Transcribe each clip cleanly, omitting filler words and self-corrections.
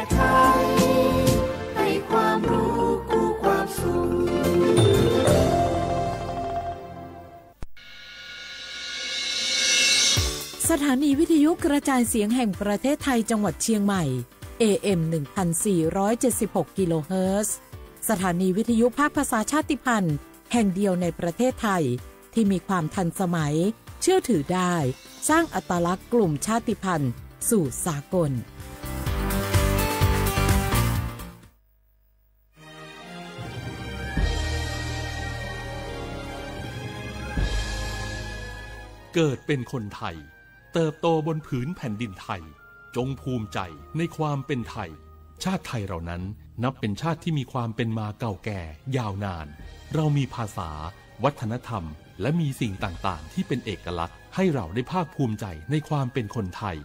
ศไทยให้ความรู้คู่ความสุขสถานีวิทยุกระจายเสียงแห่งประเทศไทยจังหวัดเชียงใหม่ AM 1476 กิโลเฮิรตซ์สถานีวิทยุภาคภาษาชาติพันธุ์แห่งเดียวในประเทศไทยที่มีความทันสมัยเชื่อถือได้สร้างอัตลักษณ์กลุ่มชาติพันธุ์สู่สากลเกิดเป็นคนไทยเติบโตบนผืนแผ่นดินไทยจงภูมิใจในความเป็นไทยชาติไทยเรานั้นนับเป็นชาติที่มีความเป็นมาเก่าแก่ยาวนานเรามีภาษาวัฒนธรรมและมีสิ่งต่างๆที่เป็นเอกลักษณ์ให้เราได้ภาคภูมิใจในความเป็นคนไทย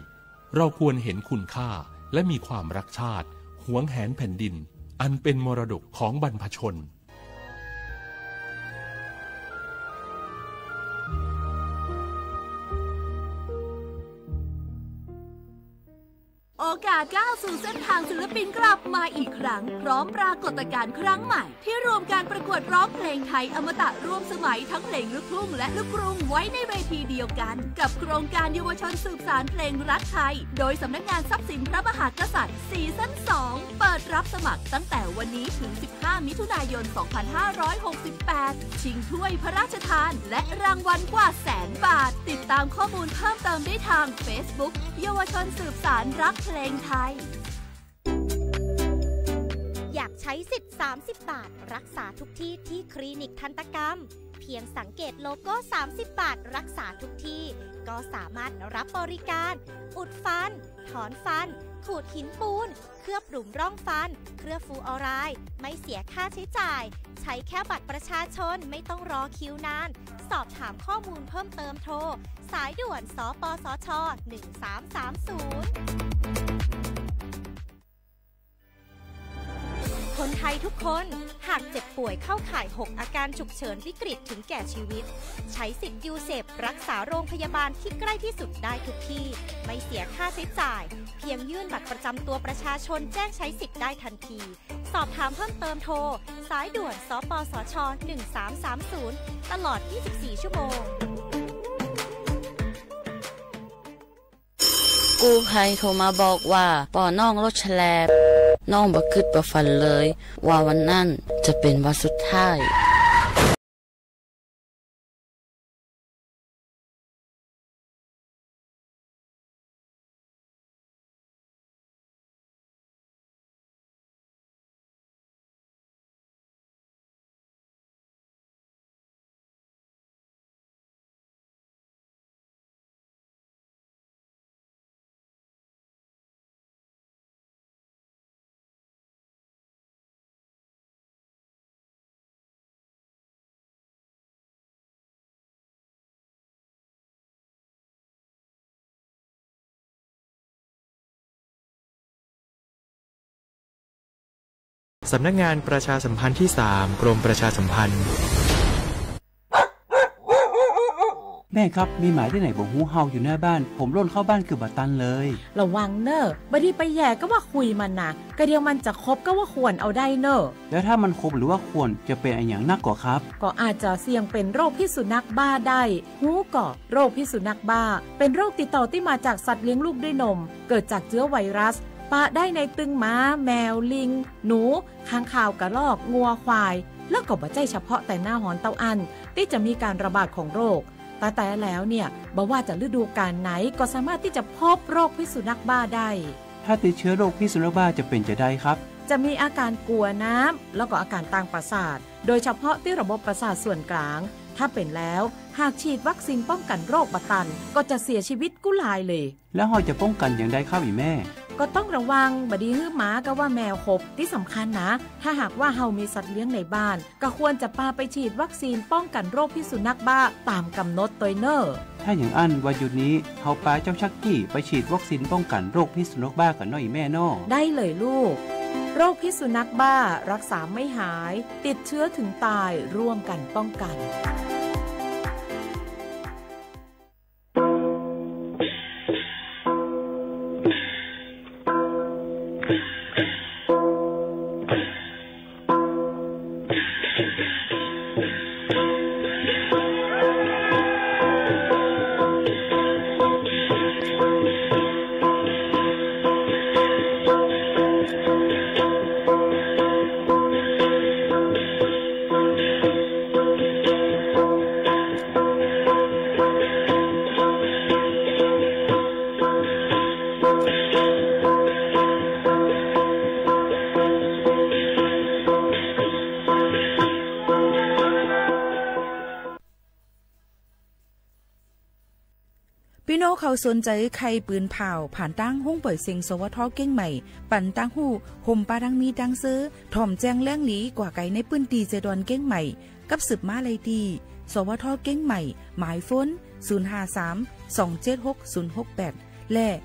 เราควรเห็นคุณค่าและมีความรักชาติหวงแหนแผ่นดินอันเป็นมรดกของบรรพชนโอกาสก้าวสู่เส้นทางศิลปินกลับมาอีกครั้งพร้อมปรากฏการณ์ครั้งใหม่ที่รวมการประกวดร้องเพลงไทยอมตะร่วมสมัยทั้งเพลงลูกทุ่งและลูกกรุงไว้ในเวทีเดียวกันกับโครงการเยาวชนสืบสานเพลงรักไทยโดยสำนักงานทรัพย์สินพระมหากษัตริย์ซีซั่น 2เปิดรับสมัครตั้งแต่วันนี้ถึง15มิถุนายน2568ชิงถ้วยพระราชทานและรางวัลกว่า100,000 บาทติดตามข้อมูลเพิ่มเติมได้ทาง Facebook เยาวชนสืบสานรักเพลงไทยอยากใช้สิทธิ์30 บาทรักษาทุกที่ที่คลินิกทันตกรรมเพียงสังเกตโลโก้30 บาทรักษาทุกที่ก็สามารถรับบริการอุดฟันถอนฟันขูดหินปูนเคลือบหลุมร่องฟันเคลือบฟูออไรด์ไม่เสียค่าใช้จ่ายใช้แค่บัตรประชาชนไม่ต้องรอคิวนานสอบถามข้อมูลเพิ่มเติมโทรสายด่วนสปสช1330คนไทยทุกคนหากเจ็บป่วยเข้าข่าย6อาการฉุกเฉินวิกฤตถึงแก่ชีวิตใช้สิทธิ์ยูเซปรักษาโรงพยาบาลที่ใกล้ที่สุดได้ทุกที่ไม่เสียค่าใช้จ่ายเพียงยื่นบัตรประจำตัวประชาชนแจ้งใช้สิทธิ์ได้ทันทีสอบถามเพิ่มเติมโทรสายด่วนสปสช1330ตลอด24ชั่วโมงกู้ภัยโทรมาบอกว่าป่อน้องรถแฉลบน้องบ่คิดบ่ฝันเลยว่าวันนั้นจะเป็นวันสุดท้ายสำนักงานประชาสัมพันธ์ที่3กรมประชาสัมพันธ์แม่ครับมีหมาที่ไหนบอกหูเห่าอยู่หน้าบ้านผมร่นเข้าบ้านคือบัตันเลยระวังเนอะบดีไปแย่ก็ว่าคุยมันนะกระเดียวมันจะคบก็ว่าควรเอาได้เนอะแล้วถ้ามันคบหรือว่าควรจะเป็นอะไรอย่างนักกว่าครับก็อาจจะเสี่ยงเป็นโรคพิษสุนัขบ้าได้หูก่อโรคพิษสุนัขบ้าเป็นโรคติดต่อที่มาจากสัตว์เลี้ยงลูกด้วยนมเกิดจากเชื้อไวรัสปะได้ในตึงม้าแมวลิงหนูค้างคาวกระรอกงัวควายแล้วก็บ่ใช่เฉพาะแต่หน้าหอนเตาอันที่จะมีการระบาดของโรคแต่แล้วเนี่ยบ่ว่าจะฤดูกาลไหนก็สามารถที่จะพบโรคพิษสุนัขบ้าได้ถ้าติดเชื้อโรคพิษสุนัขบ้าจะเป็นจะได้ครับจะมีอาการกลัวน้ำแล้วก็อาการทางประสาทโดยเฉพาะที่ระบบประสาทส่วนกลางถ้าเป็นแล้วหากฉีดวัคซีนป้องกันโรคบัดตันก็จะเสียชีวิตกุหลายเลยแล้วเราจะป้องกันอย่างไรครับอีแม่ก็ต้องระวังบดีฮื้อหมาก็ว่าแมวขบที่สำคัญนะถ้าหากว่าเฮามีสัตว์เลี้ยงในบ้านก็ควรจะพาไปฉีดวัคซีนป้องกันโรคพิษสุนัขบ้าตามกำหนดตัวเนอร์ถ้าอย่างอันวันหยุดนี้เฮาพาเจ้าชักกี้ไปฉีดวัคซีนป้องกันโรคพิษสุนัขบ้ากันหน่อยแม่น้อได้เลยลูกโรคพิษสุนัขบ้ารักษาไม่หายติดเชื้อถึงตายร่วมกันป้องกัน เขาสนใจใครปืนเผาผ่านตั้งห้องปล่อยเสียงสวทเก้งใหม่ปั่นตั้งหูห่มปาดังมีดังซื้อถ่อมแจ้งแล้งหลีกว่าไก่ในปื้นตีเจดอนเก้งใหม่กับสืบมาเลยดีสวทเก้งใหม่หมายฝน053-276-068และ0922468579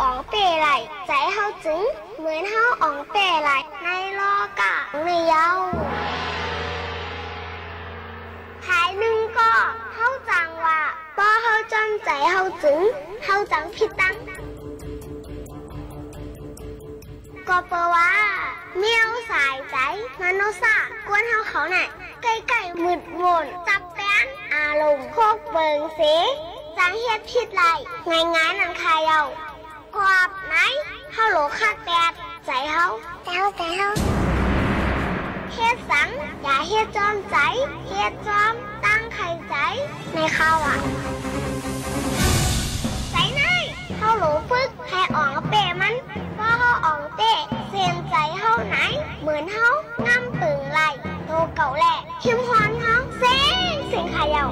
อ๋องเป๋ไหลใจเฮาจึงเหมือนเฮาอ๋องเป๋ไหลในโลกะในเยาภายหนึ่งก็เฮาจังว่าป้อเฮาจำใจเฮาจึงเฮาจังผิดตั้งก็เพราะว่าเมียวสายใจมโนซากวนเฮาเขาน่ะใกล้ๆมืดมนจับแป้นอารมณ์โคกเบิงเสจังเฮ็ดผิดไรง่ายๆนั่นใครเอาขอบไหนเฮาโหลคักแปดใจเฮาแต่เฮาเฮ็ดสังอย่าเฮ็ดจอมใจเฮ็ดจอมตั้งไข่ใจในข้าวใจไหนเฮาโหลฝึกให้อ่องเปมันพอเฮาอ่องเตะเสียนใจเฮาไหนเหมือนเฮางำปึงไหลโตเก่าแหละเข้มฮ้อนเฮาเซ็งขายาว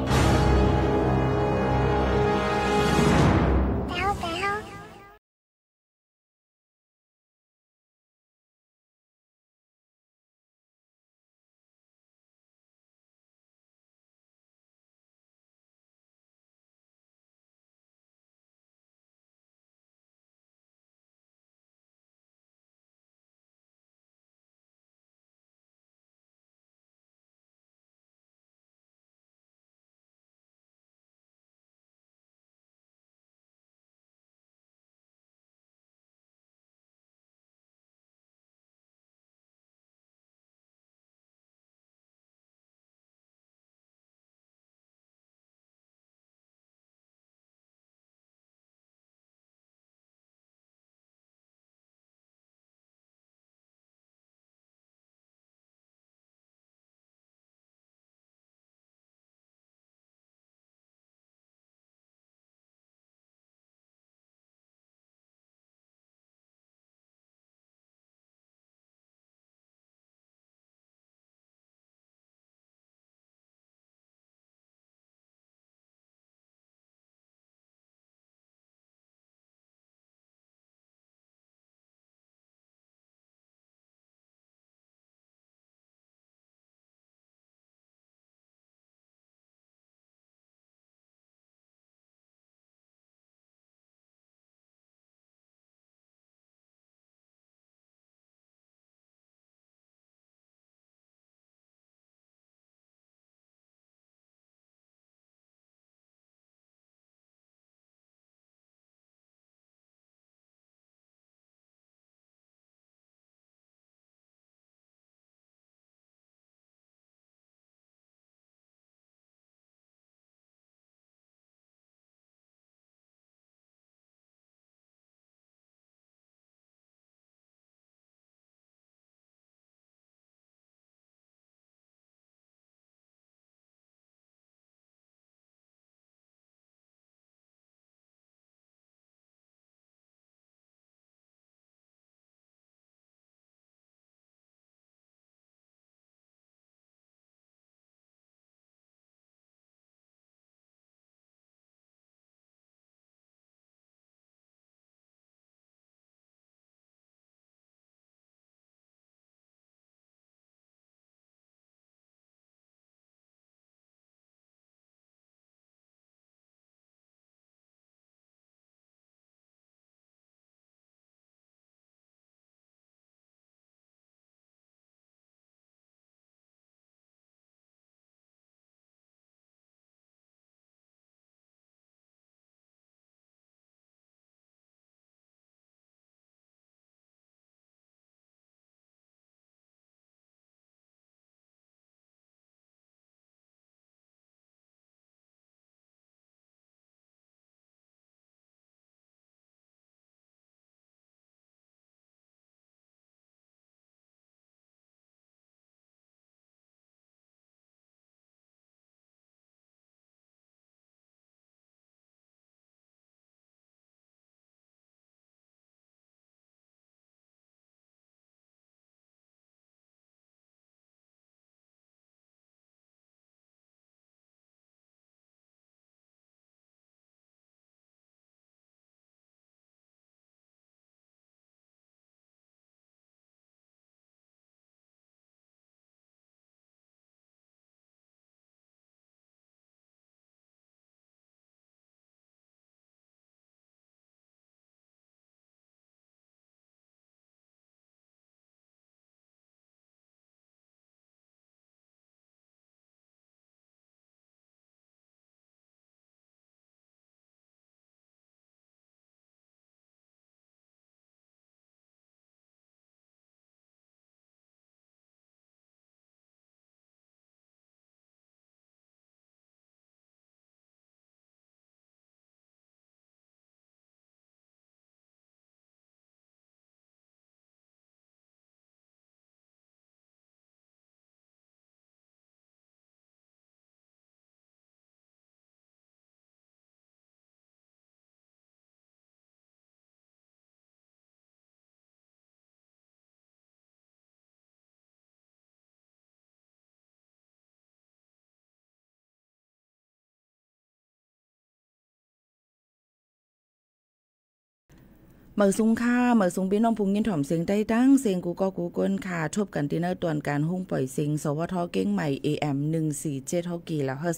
เมื่อสุงค่าเมื่อสุงพี่น้องพุงยินถ่อมเสียงได้ดังเสียงกูก็กูก้นค่ะทบกันที่เนอร์ตอนการหุ้งปล่อยเสียงสวทเก้งใหม่ AM 147 ฮกีแล้วเฮส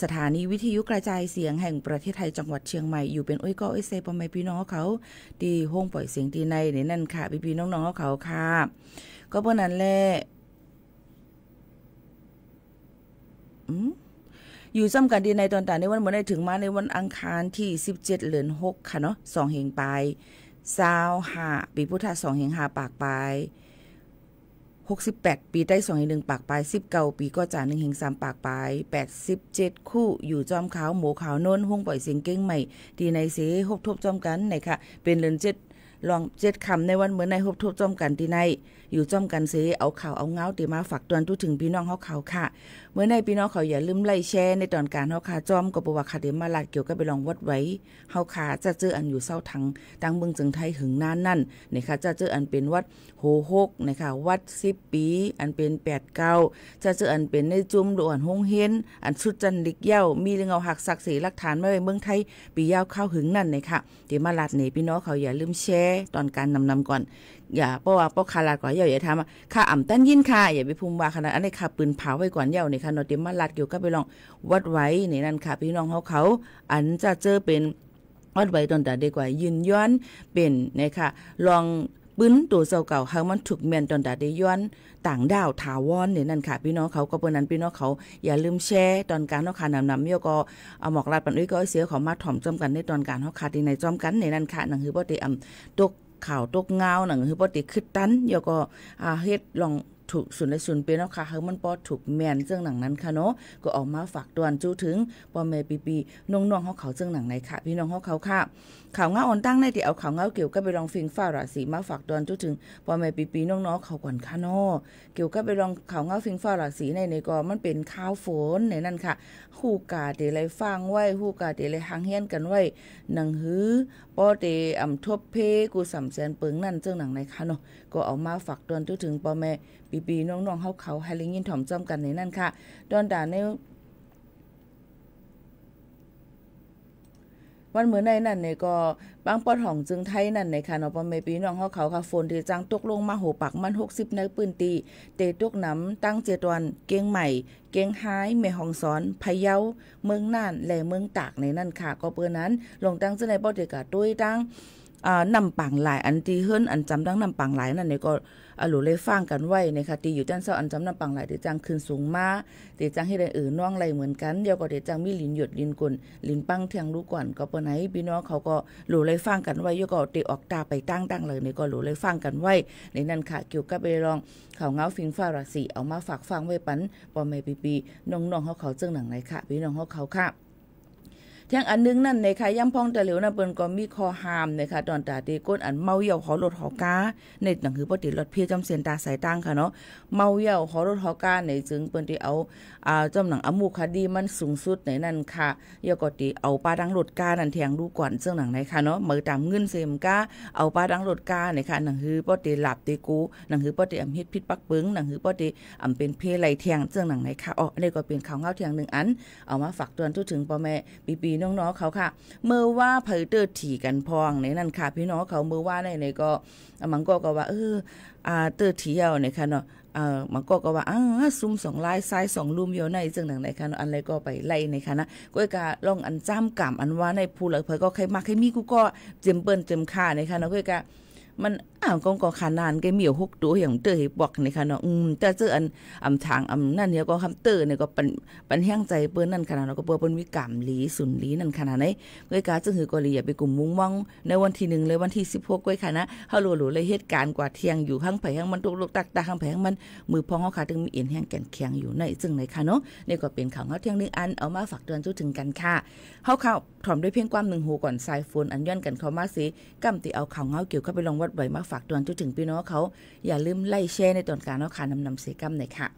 สถานีวิทยุกระจายเสียงแห่งประเทศไทยจังหวัดเชียงใหม่อยู่เป็นอ้อยก็อ้อยเซปอมพี่น้องเขาที่ห้องปล่อยเสียงที่ในนั่นค่ะพี่น้องเขาค่ะก็เพราะนั้นแหละอยู่ซ้ำกันดีในตอนต่างในวันเมื่อได้ถึงมาในวันอังคารที่17เดือน6ค่ะเนาะ2เฮงปลาย25ปีพุทธศักราช2เฮง5ปากปลาย68ปีได้2เฮง1ปากปลาย19ปีก็จ่า1เฮง3ปากปลาย87คู่อยู่จอมขาวหมูขาวโน้นห้องปล่อยเสียงเก้งใหม่ดีในเสฮบทบจอมกันไหนค่ะเป็นเดือน7ลอง7คำในวันเหมือนในฮบทบจอมกันที่ในอยู่จอมกันเสเอาข่าวเอาเงาตีมาฝากตอนทุถึงพี่น้องเขาค่ะเมื่อในพี่น้องเขาอย่าลืมไล่แชร์ในตอนการเฮาค่ะจอมก็บ่ว่าค่ะเดี๋ยวมาลาดเกี่ยวกับไปลองวัดไว้เฮาค่ะจะเจออันอยู่เศร้าทังตังเมืองจึงไทยหึงนานนั่นนี่ค่ะจะเจออันเป็นวัดโหหกนะคะวัด10ปีอันเป็น89จะเจออันเป็นในจุ่มดวนฮงเฮนอันสุดจันลิกเย้ามีเงาหักศักดิ์ศรีหลักฐานมาไว้เมืองไทยปียาวเข้าหึงนั่นนี่ค่ะเดี๋ยวมาลาดนี่พี่น้องเขาอย่าลืมแชร์ตอนการนำก่อนอย่าเพราะว่าป้อคาลาดก่อนอย่าทำค่าอ่ำตั้นยินค่ะอย่าไปภูมิว่าขนาดอันนี้ค่ะปืนเผาไว้ก่อนเย้านี่ค่ะเนาะเดี๋ยวมาลาดเกี่ยวกับไปลองวัดไว้นี่นั่นค่ะพี่น้องเขาอันจะเจอเป็นวัดไว้ตอนแต่ดีกว่ายืนย้อนเป็นนะคะลองปืนตัวเจ้าเก่าหามันถูกแม่นตอนแต่ได้ย้อนต่างดาวถาวรนี่นั่นค่ะพี่น้องเขาก็เปิ้นนั้นพี่น้องเขาอย่าลืมแชร์ตอนการเฮาค่ะนำเมียก็เอาหมอกลาดปันอุ้ยก็เสียเขามาถ่อมจ้อมกันในตอนการเฮาค่ะที่ในจ้อมกันในนั่นค่ะนั่นคือบ่ได้ตกข่าวตกเงาหนังคือบ่ติขึ้นตันเดี๋ยวก็เฮ็ดลองถูกส่วนในส่วนเป็นเนาะค่ะเฮามันบ่ถูกแม่นเรื่องหนังนั้นค่ะเนาะก็ออกมาฝากตวนจู้ถึงพ่อแม่ปีๆน้องๆเฮาเขาเรื่องหนังไหนค่ะพี่น้องเฮาเขาค่ะข่าวเงาอ่อนตั้งในที่เอาข่าวเงาเกี่ยวกับไปลองฟิงฟ้าราศีมาฝากตวนจู้ถึงพ่อแม่ปีๆน้องๆเขาก่อนค่ะเนาะเกี่ยวกับไปลองข่าวเงาฟิงฟ้าราศีในก็มันเป็นข่าวฝนในนั่นค่ะฮู้กาเดไลฟังไว้ฮู้กาเดไลหางเฮียนกันไว้หนังหือป้อเตทบเพกูสำแสนเปิงนั่นเจ้าหนังในค่ะเนาะก็เอามาฝากตวนจู้ถึงพ่อแม่ปีๆน้องๆเขาให้ลิงยินถ่อมจ้อมกันในนั่นค่ะดอนด่าในวันเหมือนในนั่นเนี่ยก็บางปอดห้องจึงไทยนั่นในค่ะเนาะพ่อแม่พี่น้องเขาค่ะฝนที่จังตกลงมาโหปักมัน60ในปืนตีเตตกน้ำตั้ง7วันเกียงใหม่เกียงหายแม่ฮ่องสอนพะเยาเมืองน่านและเมืองตากในนั่นค่ะก็เปิ้นนั้นลงตั้งในบ่ได้กะด้วยตั้งนำปังหลายอันที่เฮิรนอันจำดังนำปังหลายนั่นเนี่ยก็หลูเลยฟังกันไว้นะคะตีอยู่ด้านเซาอันจำนำปังหลายเดจังขึ้นสูงมาเดจังให้ได้น้องไหลเหมือนกันเดี๋ยวก็เดจังมีลิ้นหยดลิ้นกลลิ้นปังเทียงรู้ก่อนก็ปานไหนพี่น้องเขาก็หลูเลยฟังกันไว้ยก็เตออกตาไปตั้งเลยนี่ก็หลูเลยฟังกันไว้ในนั้นค่ะเกี่ยวกับไปลองข่าวเงาฟิงฟ้าราศีเอามาฝากฟังไว้ปันพ่อแม่ปีๆน้องๆเขาเจ้าหนังไหนค่ะพี่น้องเขาค่ะเที่ยงอันนึงนั่นในค่ะย่ำพองแต่เหลวนะเปิ้นก็มีคอหามนะคะตอนตาตีก้นอันเมาเหี่ยวหอรถหอกาในหนังคือปติรถเพียจำเสียนตาสายตั้งค่ะเนาะเมาเหี่ยวหอรถหอกาในจึงเปิ้นที่เอาจำหนังอมูคดีมันสูงสุดในนั่นค่ะยก็ติเอาปลาดังรถกานั่นแทงดูก่อนซึ่งหนังในค่ะเนาะมือตามเงินเสมกาเอาปลาดังรถกาในค่ะหนังคือปติหลับติกูหนังคือปติอำเฮ็ดพิษปักปึงหนังคือปติเป็นเพไหลแทงซึ่งหนังในค่ะอันนี้ก็เป็นข่าวเงาเที่ยง1อันเอามาฝากเตือนทุกถึงพ่อแม่ปีๆน้องๆเขาค่ะเมื่อว่าเผยเตอร์ถี่กันพองในนั่นค่ะพี่น้องเขาเมื่อว่าในก็มันก็ว่าเตอร์ถี่เอาในค่ะเนาะมันก็ว่าซุ่ม2ลายซ้าย2ลุ่มอยู่ในจังหนังในค่ะอันไรก็ไปไล่ในค่ะนะก้อยกะลองอันจ้ำกำอันว่าในผู้เหลือเผยก็ใครมาใครมีกูก็เจิมเปิ้นเจิมค่าในค่ะเนาะก้อยกะมันก็ขานานแกมีอยู่6ตัวอย่างเตอร์บอกนี่ค่ะเนาะแต่เจออันทางนั่นเนี่ยก็คำเตอร์เนี่ยก็ปันแห้งใจเปิ้นนั่นขนาดเนาะก็เปิ้นมีกรรมหลีสุนหลีนั่นขนาดไหนก้อยกาจึงหือก็เลยอย่าไปกลุ่มมุ้งมองในวันที่1เลยวันที่16ก้อยค่ะนะเฮารู้เลยเหตุการณ์กว่าเที่ยงอยู่ข้างไผข้างมันตกตักข้างไผข้างมันมือพองเฮาค่ะถึงมีเอ็นแห้งแก่นแข็งอยู่ในจึงไหนค่ะเนาะนี่ก็เป็นข่าวเฮาเที่ยงนึงอันเอามาฝากเตือนถึงกันค่ะเฮาข่าวถ่อมด้วยเพียงความ1หูก่อนสายฝนอันย้อนกันเข้ามาสิกำติเอาข่าวเงาเกี่ยวกับไปลองวัดไว้มาฝากเตือนถึงพี่น้องเขาอย่าลืมไล่แชร์ในตอนการเนาะค่ะนำเสกำหน่อยค่ะ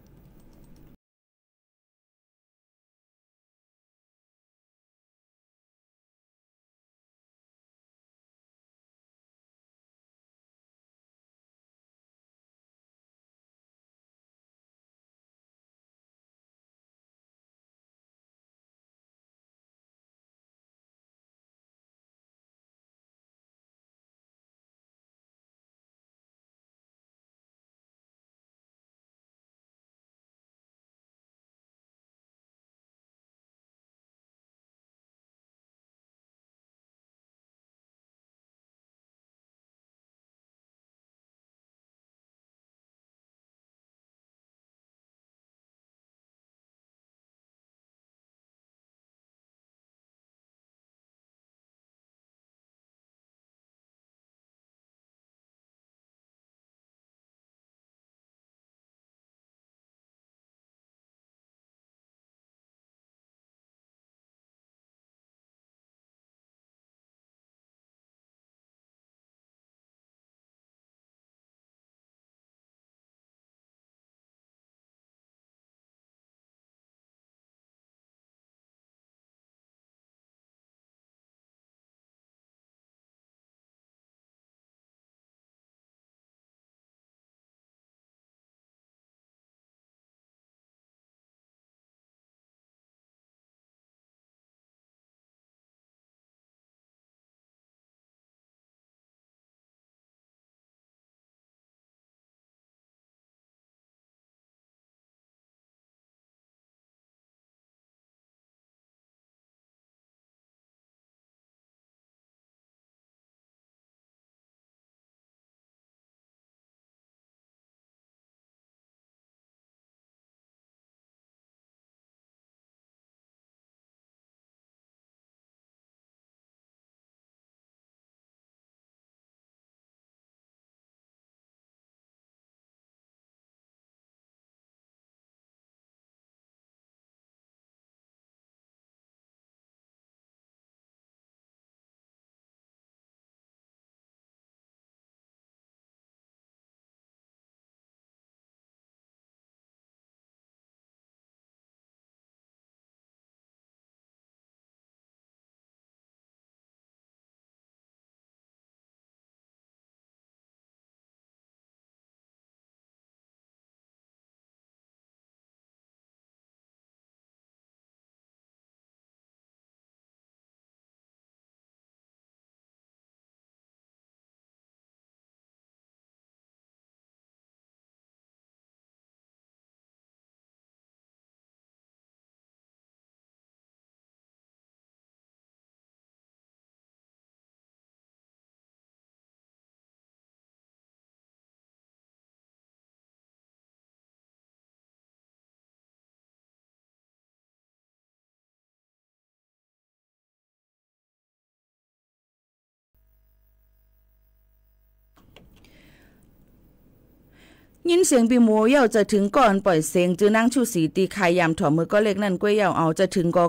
ยินเสียงปีหมูเย่าจะถึงก่อนปล่อยเสียงจื้อนางชูสีตีขายยามถอมือก็เล็กนั่นก้วยเย่าเอาจะถึงก็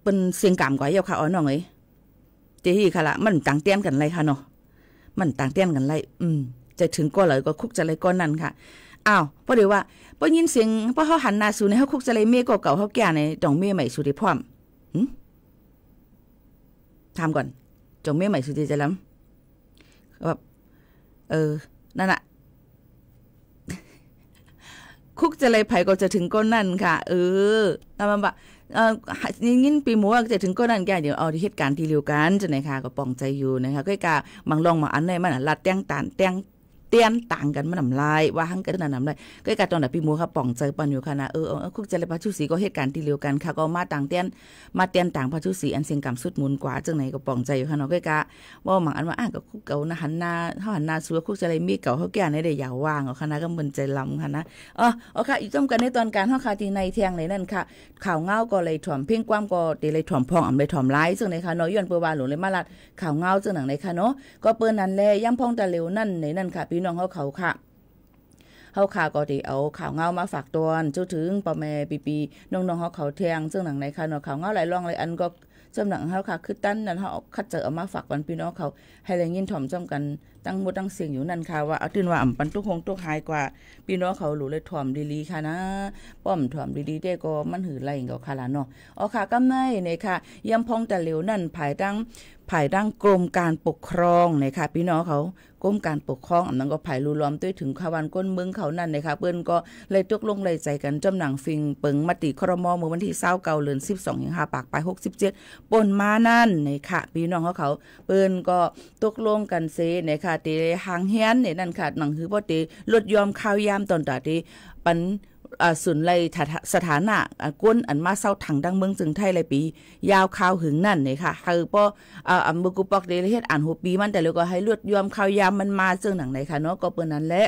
เป็นเสียงกามกว่าเย่าค่ะอ๋อน้องเอ้ยเดี๋ยวค่ะละมันต่างเตี้ยนกันไรค่ะเนาะมันต่างเตี้ยนกันไรจะถึงก็เลยก็คุกจะไรก้อนนั่นค่ะอ้าวเพราะเดี๋ยวว่าพอยินเสียงพอเขาหันหน้าสู่ในเขาคุกจะไรเมียเก่าๆเขาแก่ในดองเมียใหม่สู่ที่พร้อมถามก่อนจงเมียใหม่สุดที่จะล้ำแบบนั่นอะคุกจะเลยไผก็จะถึงก้นนั่นค่ะแล้วมันแบบยินปีหมูจะถึงก้นนั่นแกเดี๋ยวเอาที่เหตุการณ์ที่เร็วกันจะไหนค่ะก็ปองใจอยู่นะคะก็กาบางลองมาอันไหนมันลัดแต้งตานแต้งเตี้ยนต่างกันมันนำลายว่าหังกันนำลายก็การตอนนั้นพี่หมูครับป่องใจปันอยู่ค่ะนะคุกจะเลยพระชุสีก็เหตุการณ์ที่เร็วกันค่ะก็มาต่างเตี้ยนมาเตี้ยนต่างพระชุสีอันเสียงกำสุดมุนกว่าจังไหนก็ป่องใจอยู่ค่ะเนาะก็กะว่าบางอันว่าก็คุกเก่านะหันหน้าเขาหันหน้าสู้คุกจะเลยมีเก่าเขาแก่ในได้ยาวว่างเอาค่ะนะก็มึนใจลำค่ะนะเอาค่ะอีกต้มกันในตอนการห้องคาทีในเที่ยงในนั่นค่ะข่าวเงาก็เลยถ่อมเพ่งความก็ตีเลยถ่อมพองเลยถ่อมร้ายจังไหนค่ะเนาะย้อนเปวาหลงเลยมาลัดข่าวเงาจังหนังในค่ะเนาะก็เปิ้นนั่นแลย่ำพองตะเร็วนั่นในนั่นค่ะพี่น้องเขาค่ะเฮาข่าวก็ได้เอาข่าวเงามาฝากตอนจุถึงปอแม่ปีน้องๆเขาแทงซึ่งหนังในค่ะเนาะข่าวเงาหลายรองหลายอันก็จำหนังเฮาค่ะคือตั้นนั่นเฮาคัดเจอเอามาฝากวันพี่น้องเขาให้แรงยินถ่อมจำกันตั้งหมดตั้งเสียงอยู่นั่นค่ะว่าเอาตื่นว่าอ่ำปันตุกคงตุกหายกว่าพี่น้องเขาหลูเลยถ่อมดีๆค่ะนะป้อมถ่อมดีๆได้ก็มันหือไหลก็ค่ะล่ะเนาะเอาค่ะกำไนเนี่ยค่ะย่ำพองแต่เหลวนั่นภายดังกรมการปกครองเนี่ยค่ะพี่น้องเขากรมการปกครองอันนั้นก็ภายรูล้อมด้วยถึงขวันก้นเมืองเขานั่นนะคะเปิ้นก็เลยตกลงเลยใจกันจำหนังฟิงเปิงมติครม.เมื่อวันที่29เดือน12สิงหาคมปลาย67ป่นมานั่นนะคะพี่น้องเขาเปิ้นก็ตกลงกันเซนะคะตีหางเฮียนเนี่ยนั่นค่ะหนังคือบ่ตีลดยอมข้าวยามตอนตาตีปันสุนไลสถานะก้นอันมาเศร้าถังดังเมืองจึงไทยเลยปียาวข้าวหึงนั่นเลยค่ะคือพอมือกูปอกเดลเฮ็ดอ่านหัวปีมันแต่แล้วก็ให้ลดยอมข้าวยามมันมาจึงหนังไหนค่ะเนาะก็เปิ้นนั้นแหละ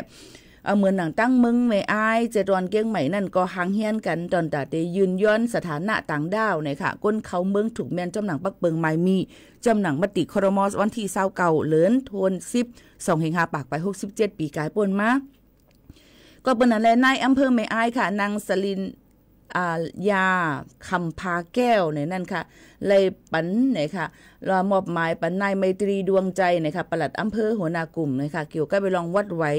เหมือนหนังตั้งมึงไม่อายเจดอนเก้งใหม่นั่นก็หางเฮียนกันตอนตาเตยืนย้อนสถานะต่างดาวเนี่ยค่ะก้นเขาเมืองถูกแม่นจำหนังปักเปิงไม้มีจำหนังมติครม.วันที่29เดือนธันวาคม2สิงหาคมปลาย67ปีกายป่นมาก็เป็นอะไรนายอำเภอแม่อายค่ะนางสลินยาคำพาแก้วเนี่ยนั่นค่ะเลยปันเนี่ยค่ะรอมอบหมายปันนายไมตรีดวงใจเนี่ยค่ะปลัดอำเภอหัวหน้ากลุ่มเนี่ยค่ะเกี่ยวกับไปลองวัดไว้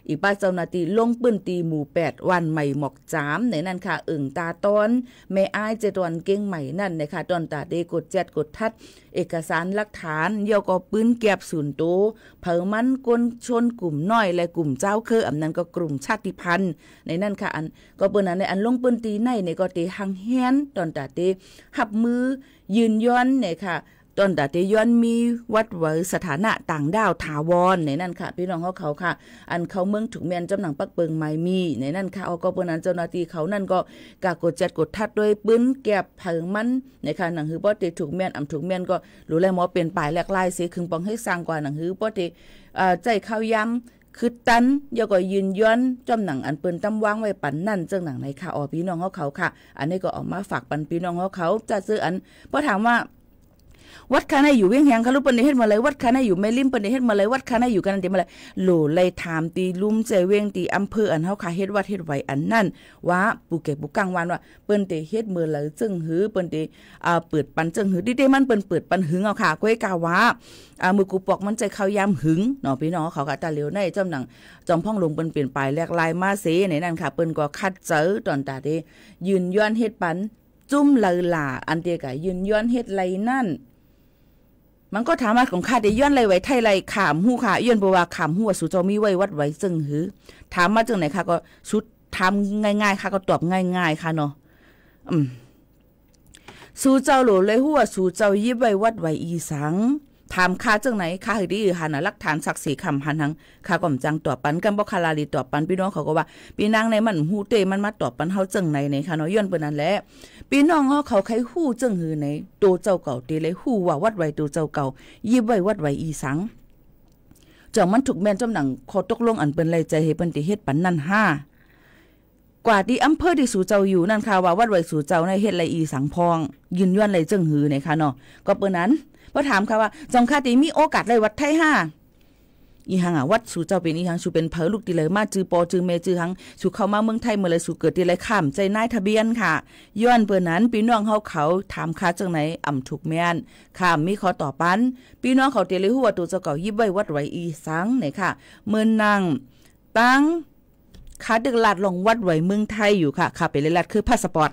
อีป้าเจ้าหน้าที่ลงปืนตีหมู่8วันใหม่หมอกจามเนี่ยนั่นค่ะตาตอนแม่อายเจตอนเก่งใหม่นั่นเนี่ยค่ะตอนตาเดกดแจดกดทัดเอกสารหลักฐานเยี่ยวก็ปืนแก็บศูนย์โตเผอมันกลชนกลุ่มน้อยและกลุ่มเจ้าคืออันนั้นก็กลุ่มชาติพันธุ์ในนั่นค่ะอันก็เปิ้นอันในอันลงปืนตีในก็ตีหังเฮียนตอนตาเตหับมือยืนย้อนเนี่ยค่ะตอนตาเตย้อนมีวัดไว้สถานะต่างดาวถาวรในนั่นค่ะพี่น้องเขาค่ะอันเขาเมืองถูกแม่นจำหนังปักเปิงไม้มีในนั่นค่ะเอาก็เปิ้นนั้นเจ้าหน้าที่เขานั่นก็กากดจัดกดทัดด้วยปืนแก็บเผงมันในค่ะหนังหือบ่ติถูกแม่นถูกแม่นก็รู้แล้วหมอเป็นปลายแหลกลายสิคึงปองให้สร้างกว่าหนังหือบ่ติใจข้าวยำคือตันยก็ยืนย้อนจำหนังอันเปิ้นตำวางไว้ปันนั่นจังหนังในค่ะพี่น้องเขาค่ะอันนี้ก็ออกมาฝากปันพี่น้องเขาจะซื้ออันเพราะถามว่าวัดคานาอยู่เวียงแหงเขารู้เปิ้นได้เฮ็ดมาเลยวัดคานาอยู่แม่ริมเปิ้นได้เฮ็ดมาเลยวัดคานาอยู่กันได้มาเลยโหลเลยถามตีลุ่มใจเวียงตีอำเภออันเฮาค่ะเฮ็ดวัดเฮ็ดไว้อันนั่นว่าปูเก็บปูกังวานว่าเปิ้นได้เฮ็ดมื้อเลยจึงหือเปิ้นได้เปิดปันจึงหือดิมันเปิ้นเปิดปันหึงเอาค่ะก้อยกาว่ามือกูปอกมันใจเข้ายามหึงเนาะพี่น้องเขาก็ตาเหลียวในจำหนังจอมพ่องลงเปิ้นเปลี่ยนไปแลกลายมาเสในนั่นค่ะเปิ้นก็คัดเจอตอนตาเดยืนย้อนเฮ็ดปันจุ้มเลหล่าอันเดียกะยืนย้อนเฮ็ดไรนั่นมันก็ถามว่าของข้าได้ย้อนไรไว้ไทยไรขามหู้ค่ะย้อนบ่ว่าขามหู้ว่าสู่เจ้ามีไว้วัดไว้จึงหือถามมาจังไหนค่ะก็ชุดถามง่ายๆค่ะก็ตอบง่ายๆค่ะเนาะสู่เจ้าโหลเลยหู้ว่าสู่เจ้ายิบไว้วัดไว้อีสังถามค่าจังไหนค่าให้ดีหันหลักฐานศักดิ์ศรีคำหันหังค่าก่อมจังตอบปันกันบ่คาลาลีตอบปันพี่น้องเขาก็ว่าพี่นางในมันฮู้เตมันมาตอบปันเฮาจังไหนในค่ะเนาะย้อนเปิ้นนั่นแหละพี่น้องเขาใครฮู้จังหือไหนโตเจ้าเก่าตีเลยฮู้ว่าวัดไว้โตเจ้าเก่ายิบไว้วัดไว้อีสังจังมันถูกแม่นจำหนังขอตกลงอันเปิ้นเลยใจให้เปิ้นติเฮ็ดปันนั่น5กว่าที่อำเภอที่สู่เจ้าอยู่นั่นค่ะว่าวัดไว้สู่เจ้าในเฮ็ดไรอีสังพองยืนย้อนเลยจังหือในค่ะเนาะก็เปิ้นนั้นพอถามค่ะว่าจองค่าตีมีโอกาสได้วัดไทย อีหังวัดสู่เจ้าเป็นอีหังสู่เป็นเผอลูกติเลยมาจือปอจือเมจือหังสู่เข้ามาเมืองไทยเมื่อไรสู่เกิดติเลยข้ามใจนายทะเบียนค่ะย้อนเปิ้นนั้นพี่น้องเขาถามค่าจังไหนอ่ำถูกแม่นข้ามมีขอต่อปันพี่น้องเขาเตเลยฮู้ว่าตัวเจ้าเก่ายิบไว้วัดไว้อีสังไหนค่ะเมื่อนั่งตั้งค่าดึกลาดลงวัดไว้เมืองไทยอยู่ค่ะค่ะไปเลยลัดคือพาสปอร์ต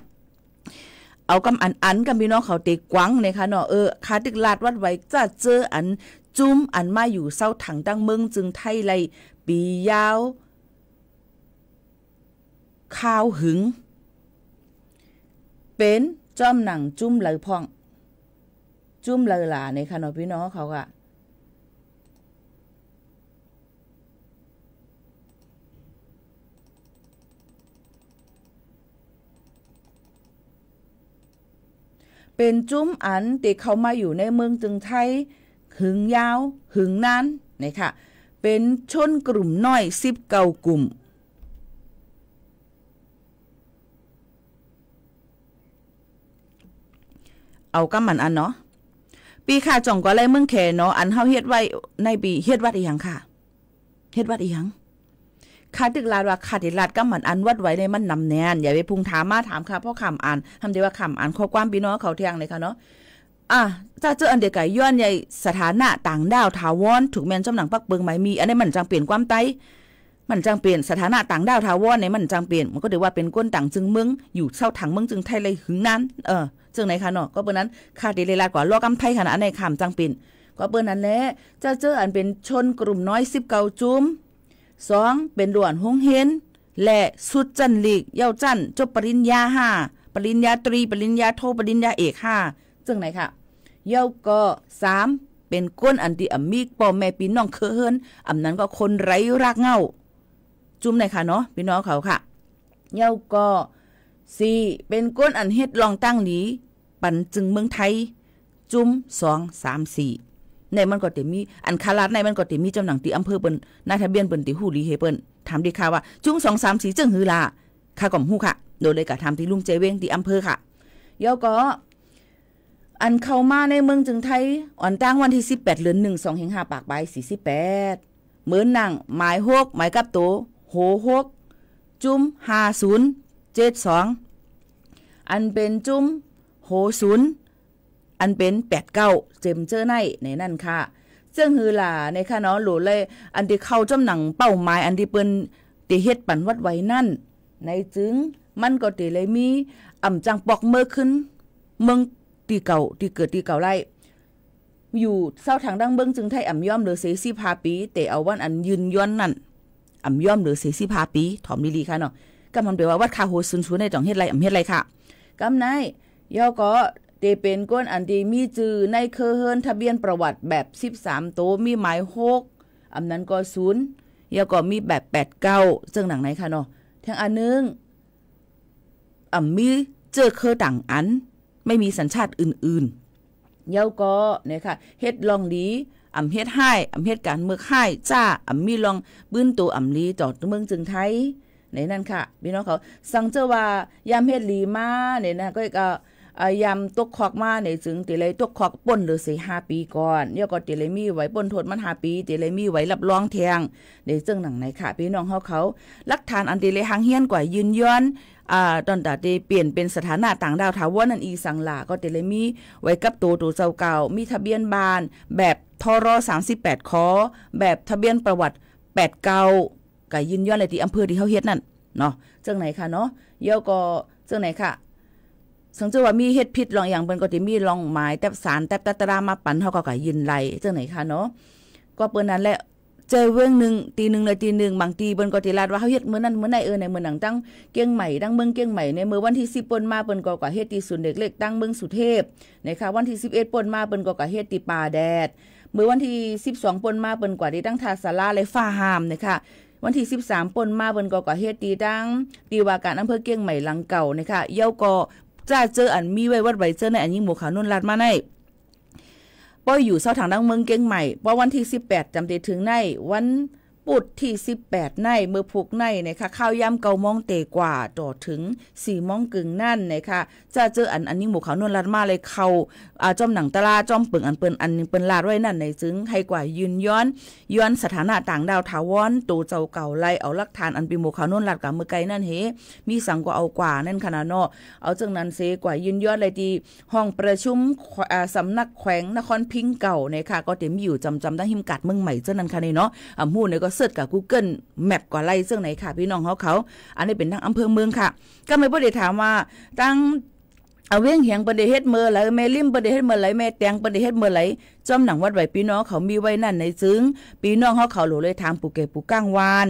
เอากำอันกับพี่น้องเขาเตกวังเนี่ยค่ะเนาะค่าดึกลาดวัดไว้จะเจออันจุ้มอันมาอยู่เศร้าถังดังเมืองจึงไทยไรปียาวข้าวหึงเป็นจอมหนังจุ้มเลยพ่องจุ้มเลยล่ะเนี่ยค่ะเนาะพี่น้องเขาค่ะเป็นจุ้มอันที่เขามาอยู่ในเมืองจึงไทยหึงยาวหึงนานนี่ค่ะเป็นชนกลุ่มน้อย19กลุ่มเอากำมันอันเนาะปีค่าจ่องก็เลยเมืองแขเนาะอันเฮาเฮ็ดไว้ในปีเฮ็ดวัดอีหยังค่ะเฮ็ดวัดอีหยังค่าตึกลาดว่าค่าติลาดกำมันอันวัดไว้ในมันนำแน่นอย่าไปพุงถามมาถามค่ะเพราะคำอ่านทำได้ว่าคำอ่านข้อความพี่น้องเขาเที่ยงเลยค่ะเนาะถ้าเจออันเดียกย้อนใหญ่สถานะต่างดาวถาวรถูกแมนจำหนังปักเบิงไหมมีอันนี้มันจังเปลี่ยนความไตมันจังเปลี่ยนสถานะต่างดาวถาวรในมันจังเปลี่ยนมันก็เดี๋ยวว่าเป็นก้นต่างจึงเมืองอยู่เช่าถังเมืองจึงไทยเลยหึงนั้นจึงไหนคะเนาะก็เปิ้นนั้นค่าเดลิลาดกว่าลอกำไทยขนาดในคำจังเปลี่ยนก็เปิ้นนั้นแหละจะเจออันเป็นชนกลุ่มน้อย19จุ้ม2เป็นด่วนฮงเฮนและสุดจันลีกเย้าจันจบปริญญา5ปริญญาตรีปริญญาโทปริญญาเอก5จึงไหนค่ะเย้าก็3เป็นก้นอันที่มีพ่อแม่พี่น้องเคยเฮิรนอำนั้นก็คนไร้รากเหง้าจุ่มไหนค่ะเนาะพี่น้องเขาค่ะเย้าก็4เป็นก้นอันเฮ็ดลองตั้งหลีปันจึงเมืองไทยจุ่ม2 3 4ในมันก็จะมีอันคาลาดในมันก็จะมีจำหนังตีอำเภอเปิ้นนายทะเบียนเปิ้นตีฮู้ลีเฮเปิ้นถามดีค่ะว่าจุ่ม2 3 4จึงหือล่ะค่ะก่อมฮู้ค่ะโดยเลยก็ถามที่ลุงเจเวงที่อำเภอค่ะเย้าก็อันเข้ามาในเมืองจึงไทยอ่อนตั้งวันที่18เดือน1 2 5ปากใบ48เหมือนนั่งหมาย6หมายกับโตโห6จุ่ม5072อันเป็นจุ่มโห0อันเป็น89เจมเจอในนั่นค่ะซึ่งฮือล่ะในค่ะเนาะโหลเลยอันที่เข้าจำหนังเป้าหมายอันที่เปิ้นติเฮ็ดปันวัดไว้นั่นในจึงมันก็ติเลยมีจังปอกเมื่อขึ้นเมืองตีเก่าตีเกิดตีเก่าไล่อยู่เศร้าทางดังเบิ้งจึงไทยย่อมหรือเสสิพาปีแต่เอาวันอันยืนย้อนนั่นย่อมหรือเสสิพาปีถอมลีๆค่ะเนาะก็มันแปลว่าวัดคาโหซุนชูในจังเฮ็ดไรเฮ็ดไรค่ะกำนายย่อก็เตเป็นก้นอันที่มีจื่อในเคยเฮิรนทะเบียนประวัติแบบ13โตมีหมาย6นั้นก็0ย่อก็มีแบบ89ซึ่งหนังไหนค่ะเนาะทั้งอันนึงมีเจอเคยต่างอันไม่มีสัญชาติอื่นๆเย้าก็เนี่ยค่ะเฮ็ดลองดีเฮ็ดให้เฮ็ดการเมืองให้จ้ามีลองบื้นตัวลีจอดเมืองจึงไทยในนั่นค่ะพี่น้องเขาสังเจอว่ายามเฮ็ดลีมาเนี่ยนะก็ยามตกคอกมาเนี่ยจึงติเลยตกคอกป่นหรือ4-5 ปีก่อนเดี๋ยวก็ติเลยมีไว้ป่นโทษมัน5 ปีติเลยมีไว้รับรองแทงในจึงหนังไหนค่ะพี่น้องเขาหลักฐานอันติเลยหางเฮียนกว่ายืนย้อนตอนตาเตเปลี่ยนเป็นสถานะต่างดาวถาวรนั่นอีสังหลาก็เตเลยมีไว้กับตัวเจ้าเก่ามีทะเบียนบ้านแบบทร38คอแบบทะเบียนประวัติ89ก็ยืนย้อนเลยที่อำเภอที่เฮาเฮ็ดนั่นเนาะจังไหนค่ะเนาะเดี๋ยวก็จังไหนค่ะสังเจอว่ามีเฮ็ดผิดลองอย่างเปิ้นก็สิมีลองหมายแตบสารแตบตรามาปั่นเฮาก็ยืนไล่จังไหนค่ะเนาะก็เปิ้นนั้นแหละเจอเว้งนึงตี1เลยตี1บางทีเปิ้นก็สิลาดว่าเฮาเฮ็ดมื้อนั้นมื้อไหนในมื้อหนังตั้งเกียงใหม่ตั้งเมืองเกียงใหม่ในมื้อวันที่10ป่นมาเปิ้นก็เฮ็ดที่ศูนย์เด็กเล็กตั้งเมืองสุเทพนะคะวันที่11ป่นมาเปิ้นก็เฮ็ดที่ป่าแดดมื้อวันที่12ป่นมาเปิ้นก็ได้ตั้งท่าศาลาและฟ้าหามนะคะวันที่13ป่นมาเปิ้นก็เฮ็ดที่ตั้งตีว่าการอำเภอเกียงใหม่หลังเก่านะคะเย้าก็จะเจออันมีไว้วัดไว้เจอในอันยิ่งหมู่ขาวนุ่นลาดมาในป้อยอยู่เศร้าทางดังเมืองเกียงใหม่เพราะวันที่18จำได้ถึงในวันป ปุดที่18ในมือผูกในนะคะข้าวยำเกามองเตกว่าต่อถึง4มองกึ่งนั่นนะคะจะเจออันนี้หมู่เขานวลรัดมาเลยเขาจอมหนังตะลาจอมปึงอันเปิ้นอันนึงเปิ้นลาดไว้นั่นในจึงให้กว่ายืนย้อนสถานะต่างดาวถาวรตูเจ้าเก่าไล่เอาหลักฐานอันเป็นหมู่เขานวลรัดกับมือไกลนั่นเฮมีสังกว่าเอากว่านั่นขนาดเนาะเอาจังนั้นเสกว่ายืนย้อนเลยที่ห้องประชุมสำนักแขวงนครพิงค์เก่านะคะก็เต็มอยู่จำตั้งหิมกัดเมืองใหม่เจ้านั้นค่ะนี่เนาะฮู้เนี่ยก็เสิร์ชกับ Google Map กว่าไล่ซึ่งไหนค่ะพี่น้องเขาอันนี้เป็นทางอำเภอเมืองค่ะก็ไม่บ่ได้ถามว่าตั้งเอาเวียงเหียงประเดเฮ็ดเมื่อไหลแม่ลิ่มประเดเฮ็ดเมื่อไหลแม่แตงประเดเฮ็ดเมื่อไหลจอมหนังวัดไหวพี่น้องเขามีไว้นั่นในซึ้งพี่น้องเขาโหลเลยทางปูเกปูก้างวาน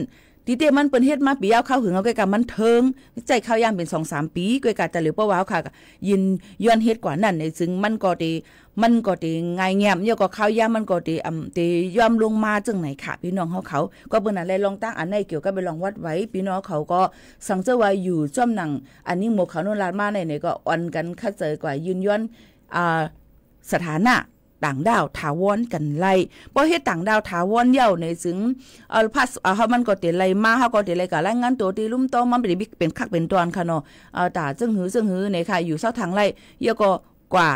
ทีเดียวมันเปิ้นเฮ็ดมาปียาวเข้าหึงเอาใกล้กับมันเทิงใจเข้าย่างเป็น 2-3 ปีใกล้กับแต่หรือเพราะว่าเฮาค่ะยินย้อนเฮ็ดกว่านั่นในซึ้งมันก็ดีง่ายแง้มเนี่ยก็เข้าย่างมันก็ดียอมลงมาจังไหนค่ะพี่น้องเขาก็เปิ้นอะไรลองตั้งอันไหนเกี่ยวกับไปลองวัดไว้พี่น้องเขาก็สังเจอว่าอยู่จ้อมหนังอันนี้หมู่เขาโนราดมาในก็อ่อนกันคัดเจอกว่ายืนย้อนสถานะต่างดาวถาวรกันไล่บ่เฮ็ดต่างดาวถาวรเย่าในซึ่งพัสเฮามันก็ติไล่มาเฮาก็ติไล่กับรายงานตัวที่ลุ่มโตมันเป็นคักเป็นตอนค่ะเนาะตาจึงหือในค่ะอยู่เซาทางไล่เยอะก็กว่า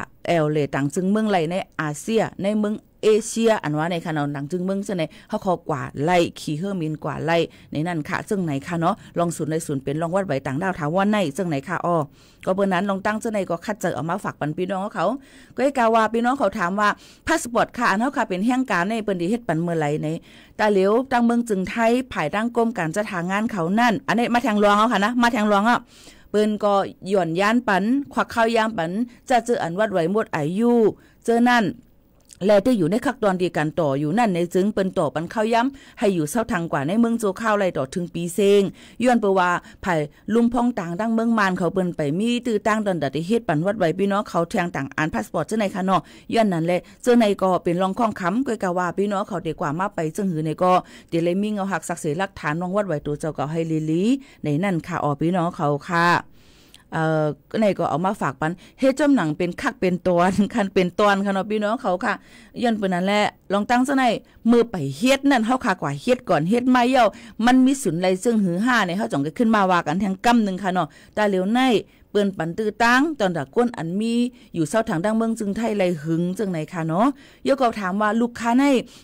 เลยต่างจึงเมืองไล่ในอาเซียในเมืองเอเชียอันว่าในค่ะเนาะต่างจึงเมืองจังได๋เฮาขอกว่าไล่ขี่เฮอร์มินกว่าไล่ในนั่นค่ะซึ่งไหนค่ะเนาะลองศูนย์ในศูนย์เป็นลองวัดไว้ต่างดาวถาวรในซึ่งไหนค่ะก็เบอร์นั้นลองตั้งเจ้าในก็คัดเจอเอามาฝากปันพี่น้องเขาก็ให้กาว่าพี่น้องเขาถามว่าพาสปอร์ตค่ะอันเฮาค่ะเป็นแห่งการในเปิ้นสิเฮ็ดปันเมื่อไหร่ในตาเหลียวตั้งเมืองจึงไทยภายตั้งกรมการจัดหางานเขานั่นอันนี้มาแทงรองเขาค่ะนะมาแทงรองเปิ้นก็หย่อนย่านปันควักข้าวยามปันจะเจออันวัดไว้หมดอายุเจอนั่นแล้วที่อยู่ในขั้นตอนที่การต่ออยู่นั่นในจึงเป็นต่อปันข้าวย้ำให้อยู่เศร้าทางกว่าในเมืองโจข้าวไรต่อถึงปีเซงย้อนเปว่าไผ่ลุมพองต่างดั้งเมืองมานเขาเปิ้นไปมีตื้อตั้งตอนดัดเฮ็ดปันวัดไว้พี่น้องเขาแทงต่างอ่านพาสปอร์ตเจ้าในค่ะเนาะย้อนนั่นแหละเจ้าในก็เป็นรองข้องค้ำก็กะว่าพี่น้องเขาดีกว่ามาไปจึงหือในก็เดี๋ยวเลยมีเอาหักศักดิ์ศรีหลักฐานรองวัดไว้ตัวเจ้าก็ให้ลีในนั่นค่ะพี่น้องเขาค่ะในก็เอามาฝากปันเฮ็ดจ้อมหนังเป็นคักเป็นตอนคันเป็นตอนค่ะเนาะพี่น้องเขาค่ะย้อนเปิ้นนั่นแหละลองตั้งซะในมือไปเฮ็ดนั่นเฮาค่ะกว่าเฮ็ดก่อนเฮ็ดมาเย้ามันมีสุนไหลซึ่งหือห้าในเฮาจ่องก็ขึ้นมาว่ากันแทงกำนึงค่ะเนาะตาเหลียวในเปิ้นปันตื้อตั้งตอนตะก้นอันมีอยู่เซาทางดังเมืองจึงไทยไหลหึงจังไหนค่ะเนาะยกก็ถามว่าลูกค้าใน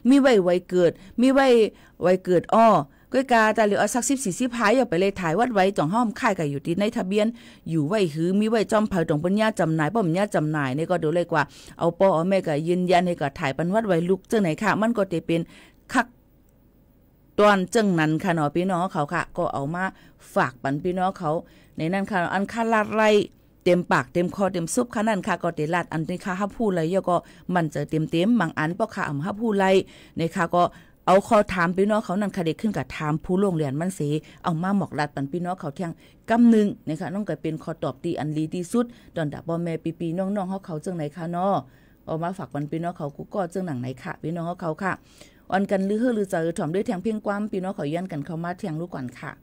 มีไว้เกิดมีไว้เกิดก้อยกาแต่เหลือสัก10-40พายเอาไปเลยถ่ายวัดไว้จ่องห้อมค่ายก็อยู่ที่ในทะเบียนอยู่ไว้หือมีไว้จอมเผาตรงปัญญาจำหน่ายบ่ปัญญาจำหน่ายนี่ก็ดูเลยกว่าเอาปอเอาแม่ก็ยืนยันให้ก็ถ่ายปันวัดไว้ลูกจังไหนค่ะมันก็จะเป็นคักตอนจังนั้นค่ะเนาะพี่น้องเขาค่ะก็เอามาฝากปันพี่น้องเขาในนั้นค่ะอันคาลาดไรเต็มปากเต็มคอเต็มซุปค่ะนั่นค่ะก็เตลาดอันนี้ค่ะฮับผู้ไรยก็มันจะเต็มบางอันบ่ค่ะอำฮับผู้ไรในค่ะก็เอาข้อถามพี่น้องเขานั่นค่ะเด็กขึ้นกับถามผู้โรงเรียนมันสิเอามาหมอกลัดปันพี่น้องเขาเที่ยงกำนึงนะคะน้องก็เป็นข้อตอบที่อันลีที่สุดตอนดาบ่แม่ปีน้องๆเขาจังไหนค่ะเนาะเอามาฝากปันพี่น้องเขากูก็จังหนังไหนค่ะพี่น้องเขาค่ะอ่อนกันลือเฮือลือจะถ่อมด้วยแทงเพียงความพี่น้องเขาย้อนกันเข้ามาเที่ยงรู้ก่อนค่ะ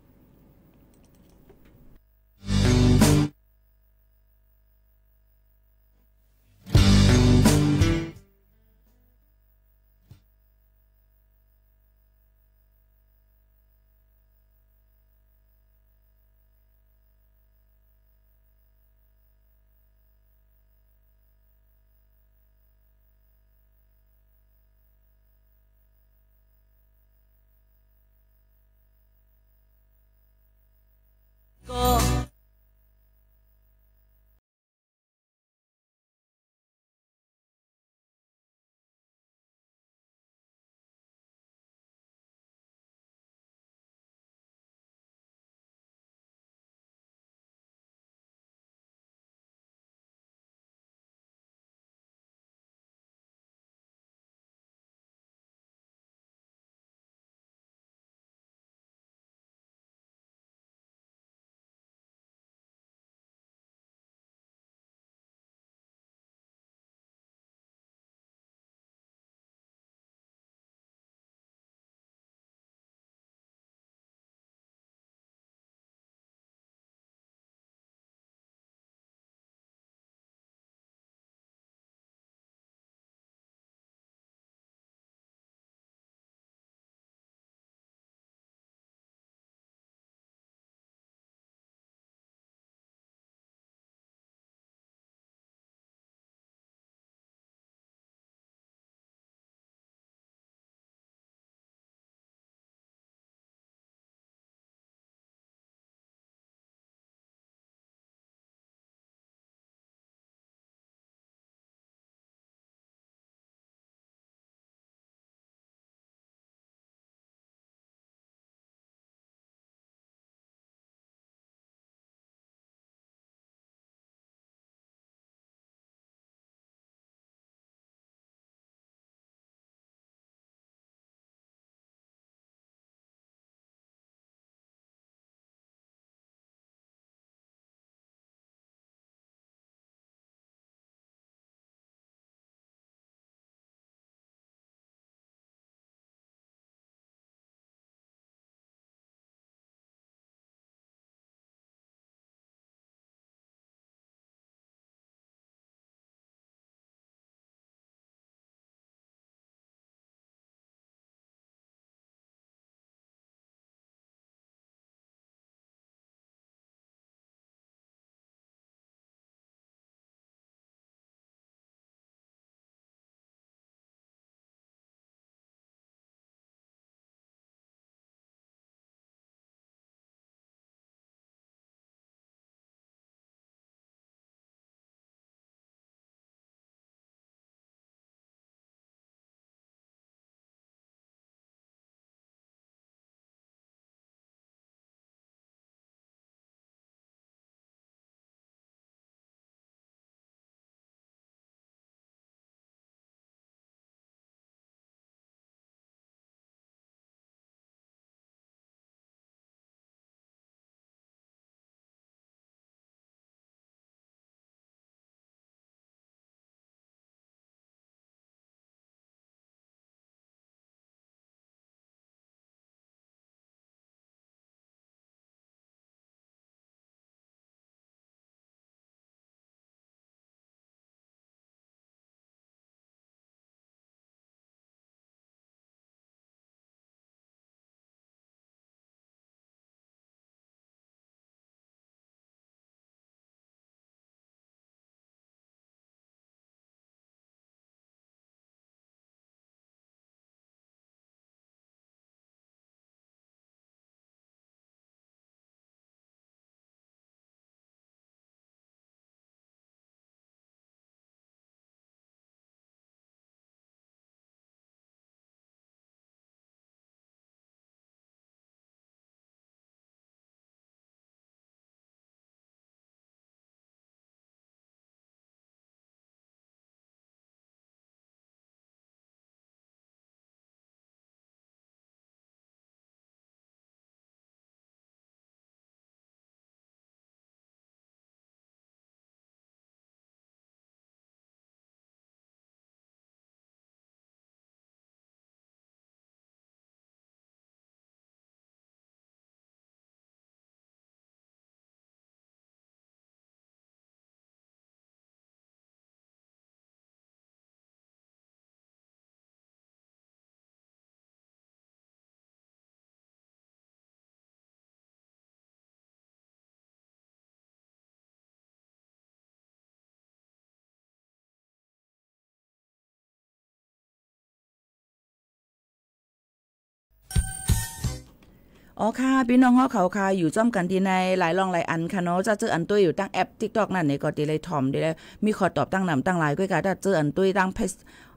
อ๋อค่ะพี่น้องเฮาเขาค่ะอยู่จ้อมกันที่ในหลายรองหลายอันค่ะเนาะจะเจออันตุ้ยอยู่ตั้งแอป TikTok นั่นนี่ก็ติเลยถ่อมได้มีขอตอบตั้งนำตั้งหลายก้อยค่ะถ้าเจออันตุ้ยตั้งเพจ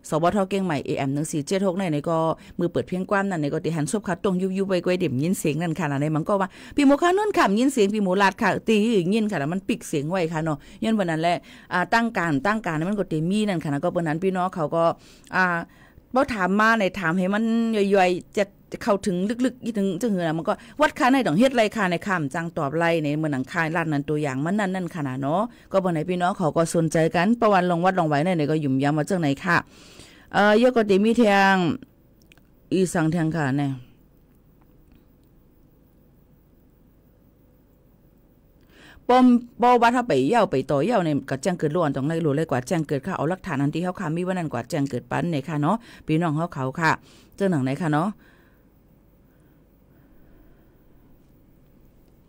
สวทเก่งใหม่ AM 1476ในก็มือเปิดเพียงกว้ามนั่นในก็ติหันซบคัดตรงยุบๆไปก้อยเดี่มยินเสียงนั่นค่ะในมันก็ว่าพี่หมูค่ะนุ่นขำยินเสียงพี่หมูลาดค่ะตียินค่ะมันปิกเสียงไว้ค่ะเนาะย้อนวันนั้นแหละตั้งการมันก็ติมีนั่นค่ะก็เปิ้นนั้นพี่น้องเขาก็บ่ถามมาในถามให้มันย่อยๆจะเข้าถึงลึกๆอีถึงจังหือน่ะมันก็วัดค่าในต้องเฮ็ดไรค่าในข้ามจังตอบไรในเมืองหนังคายร้านนั้นตัวอย่างมันนั่นขนาดเนาะก็บ่ไหนพี่น้องเขาก็สนใจกันประวันลงวัดลงไว้ในก็ยุ่มยามว่าจังไหนค่ะยกก็ติมีทางอีสังทางค่ะเนี่ยปมบ่ว่าถ้าไปเย่าไปต่อเย่าเนี่ยก็แจ้งเกิดล้วนต้องไล่รู้เลยกว่าแจ้งเกิดค่ะเอาหลักฐานอันที่เฮาค่ะมีว่านั่นกว่าแจ้งเกิดปันเนี่ยค่ะเนาะพี่น้องเฮาเขาค่ะเจอหนังไหนค่ะเนาะ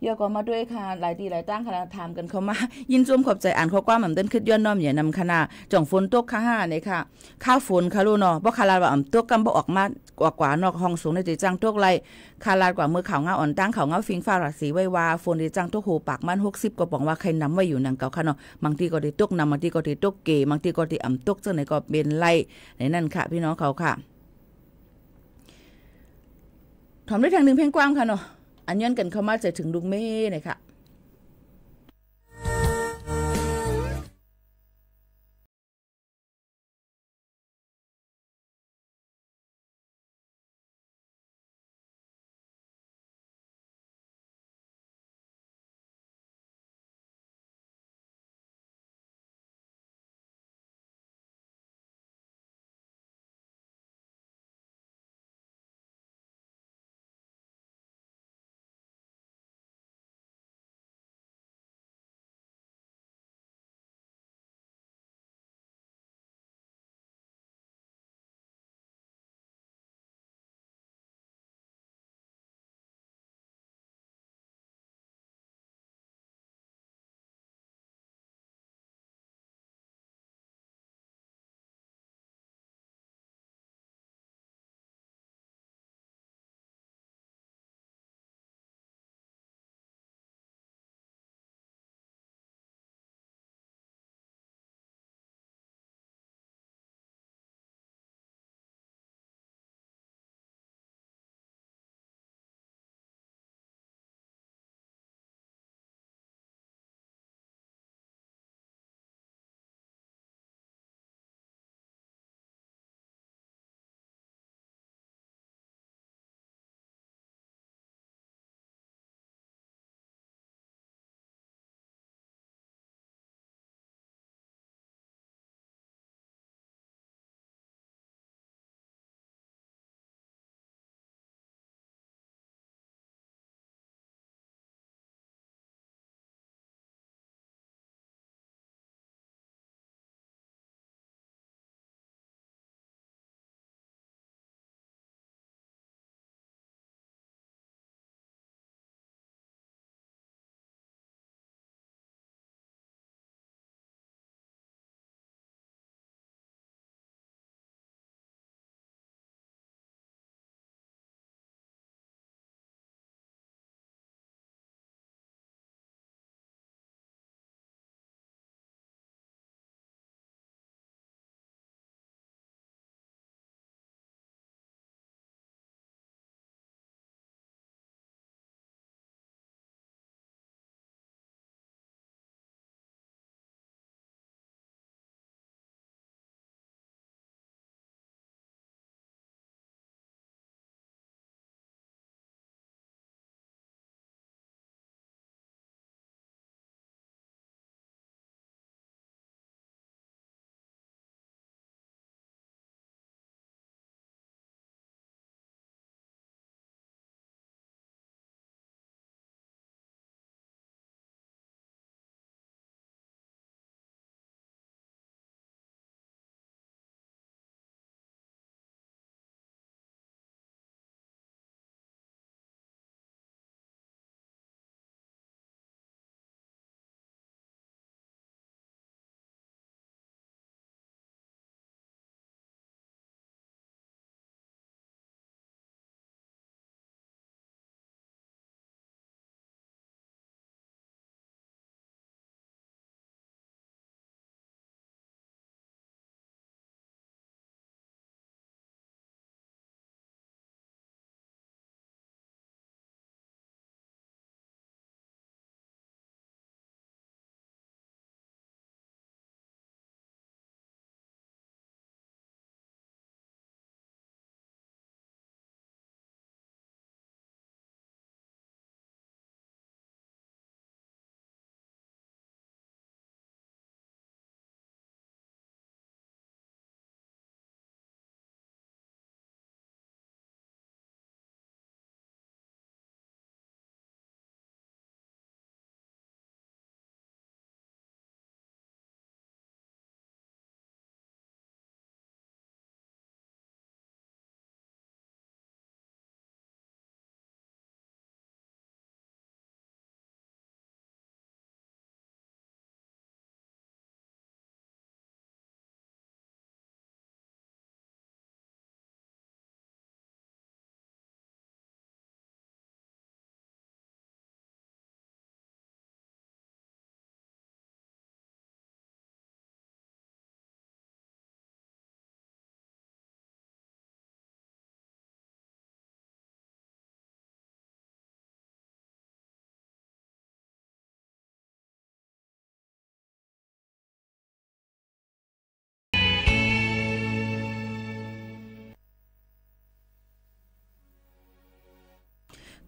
ยาก็มาด้วยค่ะหลายทีหลายตั้งค่ะถามกันเข้ามายินจมขอบใจอ่านข้อความเหมือนเดินขึ้นย้อนน้อมอย่านำคณะจ่องฝนตกค่ะเนี่ยค่ะข้าวฝนค่ะลูกเนาะบ่คาราว่าตกกำบ่ออกมากว่านอกห้องสูงในติจังตกไรคาราดกว่ามือข่าวเงาอ่อนตั้งข่าวเงาฟิงฟ้าราศีไว้ว่าฝนติจังตกโหปากมัน60ก็บอกว่าใครนำไว้อยู่นังเก่าค่ะเนาะบางทีก็ได้ตกนำบางทีก็ได้ตกเกบางทีก็ได้ตกจังไหนก็เป็นไรในนั่นค่ะพี่น้องเขาค่ะถอมได้ทางนึงเพ่งกว้างค่ะเนาะอันย้อนกันเข้ามาจะถึงลุงเม่เนี่ยค่ะ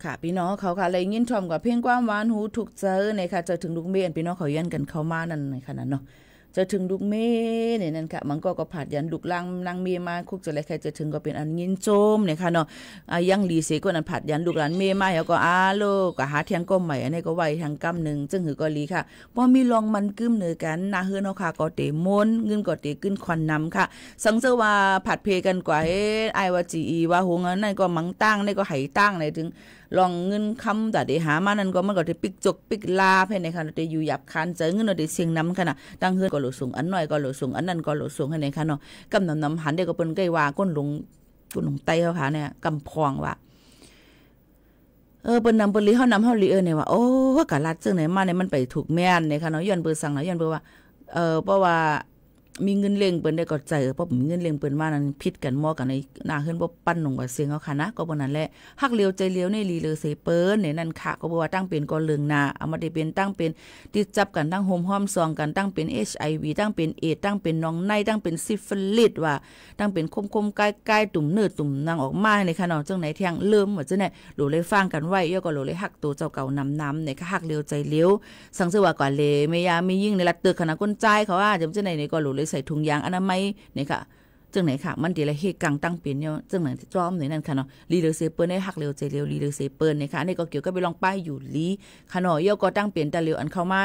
ค่ะพี่น้องเขาค่ะเลยยินชมกับเพลงความหวานหูถูกเจอในค่ะจะถึงลูกเมียนพี่น้องเขายันกันเข้ามานั่นในขณะเนาะจะถึงลูกเมเนี่ยนั่นค่ะมันก็ผัดยันลูกลังนางเมียมาคุกจะอะไรใครจะถึงก็เป็นอันยินโจมเนี่ยค่ะเนาะยังลีเสก็นั้นผัดยันลูกหลานเมียมาแล้วก็โลก็หาเทียงก้มใหม่อันนี้ก็ไว้ทางกำนึงจึงหือก็ลีค่ะพอมีลองมันกึ้มเนือกันนาเฮือนเฮาค่ะก็เตมนเงินก็เตขึ้นควันนำค่ะสังเจอว่าผัดเพกันกว่าไอ้ว่าจีว่าหงนั่นก็มังตั้งนี่ก็ไหตั้งในถึงลองเงินคำแต่เดี๋ยวหามานั่นก็มันก็จะปิกจกปิกลาให้ในค่ะจะอยู่หยับคันเจอเงินเราจะเสียงน้ำค่ะนะตั้งเฮือนก็หลุดสูงอันน้อยก็หลุดสูงอันนั้นก็หลุดสูงให้ในค่ะเนาะกำน้ำหันเด็กก็เป็นไก่ว่าก้นหลงไตเขาค่ะเนี่ยกำพองว่าเปิ้นนำเปิ้นลีเฮานำเฮาลีเนี่ยว่าโอ้กะลัดจังไหนมาเนี่ยมันไปถูกแม่นเนี่ยค่ะเนาะย้อนเปิ้นสั่งแล้วย้อนเปิ้นว่าเพราะว่ามีเงินเลี้ยงเปิ้นได้ก็ใจเพราะมีเงินเลี้ยงเปิ้นมานั้นผิดกันมอกันในหน้าเฮือนบ่ปั้นลงว่าเสียงเฮาค่ะนะก็บ่นั่นแหละฮักเลียวใจเลียวในลีเลอเสเปิ้นเนี่ยนั่นค่ะก็บ่ว่าตั้งเป็นก็เรื่องหน้าเอามาได้เป็นตั้งเป็นติดจับกันตั้งโฮมห้อมซองกันตั้งเป็น HIV ตั้งเป็นเอดส์ตั้งเป็นน้องในตั้งเป็นซิฟิลิสว่าตั้งเป็นคมๆใกล้ๆตุ่มเนื้อตุ่มนางออกมาในค่ะเนาะจังไหนเที่ยงเริ่มว่าจังได๋หลูเลยฟังกันไว้ย่อก็หลูเลยฮักตัวเจ้าเก่านำเนี่ยค่ะฮักเลียวใจเลียวสังเสว่าก่อนเลแม่ยามียิ่งในรัดตึกคณะคนใจเขาว่าจังไหนนี่ก็หลูเลยใส่ถุงยางอนามัยนี่ค่ะจังไหนค่ะมันดีละเฮกังตั้งเป็นเนี่ยจังไหนจอมนี่นั่นค่ะเนาะลีเลอเซเปิ้นได้ฮักเร็วใจเร็วลีเลอเซเปิ้นนี่ค่ะนี่ก็เกี่ยวกับไปลองป้ายอยู่ลีค่ะเนาะย่อก็ตั้งเป็นตะเร็วอันเข้ามา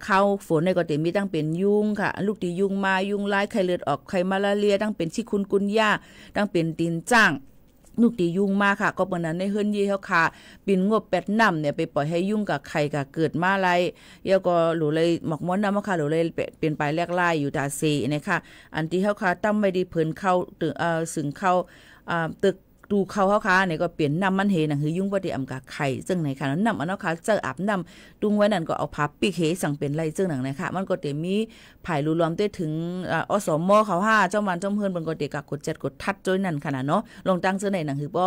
เข้าฝนนี่ก็เต็มมีตั้งเป็นยุงค่ะลูกที่ยุงมายุงลายไข้เลือดออกไข้มาลาเรียตั้งเป็นชิคุนกุนย่าตั้งเป็นตีนจ้างลูกตียุงมาค่ะก็เปิ้นนั้นในเฮือนยี่เฮาค่ะปิ่นงบ8น้ำเนี่ยไปปล่อยให้ยุงกับไข่ก็เกิดมาไรแล้วก็หลูเลยหมอกม้วนนำค่ะหลูเลยเป็นไปแลกลายอยู่ตาเซนะคะอันที่เฮาค่ะตั้มไว้ดีเพิ่นเข้าตึกสึงเข้าตึกดูเขาเฮาค่ะเนี่ยก็เปลี่ยนน้ำมันเฮน่ะคือยุ่งบ่ได้อำกะไข่จังไหนค่ะน้ำอันเนาะค่ะเจออาบน้ำตุงไว้นั่นก็เอาผ้าปิกเฮสั่งเป็นไรจังหนังนะคะมันก็เตมีภายรู้รวมได้ถึงอสมเขา5เจ้ามันเจ้าเพิ่นเพิ่นก็เตกะกด7กดทัดจ้อยนั่นค่ะเนาะลงตั้งจังไหนหนังคือบ่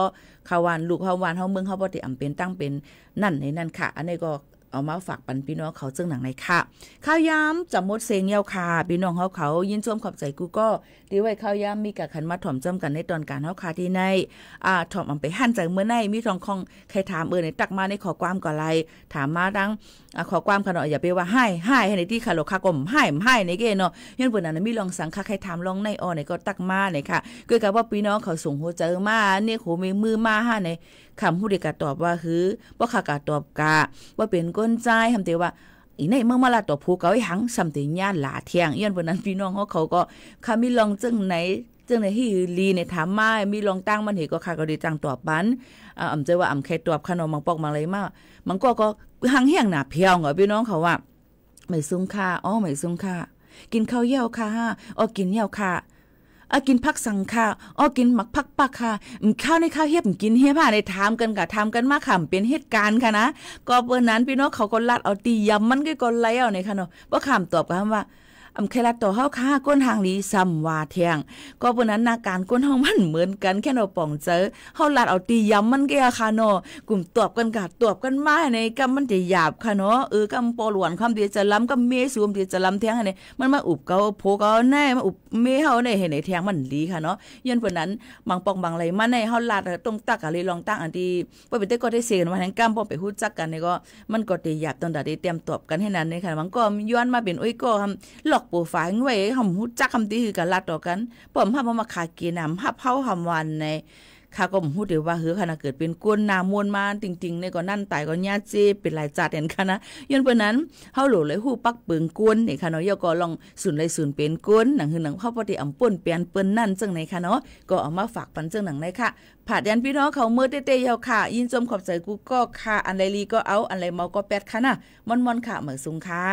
ข้าวหวานลูกข้าวหวานเฮาเมืองเฮาบ่ได้อำเป็นตั้งเป็นนั่นในนั่นค่ะอันนี้ก็เอามาฝากปันพี่น้องเขาจึงหนังในค่ะข้าวยำจำมดเสียงเยาวค่ะพี่น้องเขายินชมขอบใจกูก็ดีไว้ข้าวยำมีกะขันมาถ่อมจำกันในตอนการเฮาค่ะที่ในถ่อมอำไปหั่นใจเมื่อในมีทองคองใครถามในตักมาในขอความก่อไรถามมาดังขอความขนาดอย่าไปว่าให้ในที่คาโลคากลมให้ในเกเนาะยันเปิดนั้นมีลองสังค่ะใครถามลองในในก็ตักมาเนี่ยค่ะเกิดกับว่าพี่น้องเขาส่งหัวใจมาเนี่ยโหมีมือมาในคำผู้เด็กตอบว่าคือว่าขากาตอบกาว่าเป็นก้นใจทำเตว่าอีในเมื่อมาลาตอบผู้เก่าไอ้หังสำติญาหลาเที่ยงย้อนเปิดนั้นพี่น้องเขาก็คำมีลองจังไหนที่ลีในถามมามีลองตั้งมันเหตุก็ค่ะก็ได้ตั้งตอบบันอำเจว่าอำแค่ตอบขนมมังปอกมาเลยมามันก็หังเฮียงหนาเพียวเหรอพี่น้องเขาว่าไม่ซุ้มค่ะไม่ซุ้มค่ะกินข้าวเยี่ยวค่ะกินเยี่ยวค่ะกินผักสังค่ะกินหมักผักปักค่ะข้าวในข้าวเฮียบกินเฮียผ้าในถามกันกะทำกันมาค่ะเป็นเหตุการณ์ค่ะนะก็เปิ้นนั้นพี่น้องเขาก็ลัดเอาตียำมันก็ไล่เอาในค่ะเนาะบ่คำตอบกันว่าเคลัดต่อเฮาค่ะก้นทางลีซ้ำว่าเที่ยงก็เปิ้นนั้นอาการก้นเฮามันเหมือนกันแค่เราป่องเจอเฮาลัดเอาตียำมันก็ค่ะเนาะกลุ่มตอบกันกะตอบกันมาในกำมันจะหยาบค่ะเนาะกำปอหลวนคำเดียวจะล้ำกำเมสวมเดียวจะล้ำเที่ยงอันนี้มันมาอุบเกาโพเกาแน่มาอุบเมเฮาในเห็นในเที่ยงมันลีค่ะเนาะยันเปิ้นนั้นบางปองบางไหลมาในเฮาลัดตรงตักอะไรลองตั้งอันที่บ่เป็นแต่ก็ได้เสียกันว่าทั้งกำบ่ไปฮู้จักกันนี่ก็มันก็ได้หยาบตอนใดได้เตรียมตอบกันให้นั้นนี่ค่ะมันก็ย้อนมาเป็นก็หลอกโปรไฟล์ไว้หำฮู้จักคำที่คือกันลัดต่อกันป้อมฮับมาขากินน้ำฮับเฮาหำวันในข้าก็ฮู้เดี๋ยวว่าขณะเกิดเป็นก้นนามวนมาจริงๆในก็นั่นตายก็ญาเจเป็นหลายจัดเห็นค่ะนะย้อนเปิ้นนั้นเฮาโหลเลยฮู้ปักเปิงก้นนี่ค่ะเนาะย่อก็ลองศูนย์เลยศูนย์เป็นก้นหนังคือหนังเฮาปฏิอำป่นเปลี่ยนเปิ้นนั่นจังไหนค่ะเนาะก็เอามาฝากปันจังหนังได้ค่ะผาดยันพี่น้องเขาเมื่อเตๆยาวค่ะยินชมขอบใจกูก็ค่ะอันใดลีก็เอาอันใดเมาก็แปดค่ะนะม่อนๆค่ะเหมือซุงค่ะ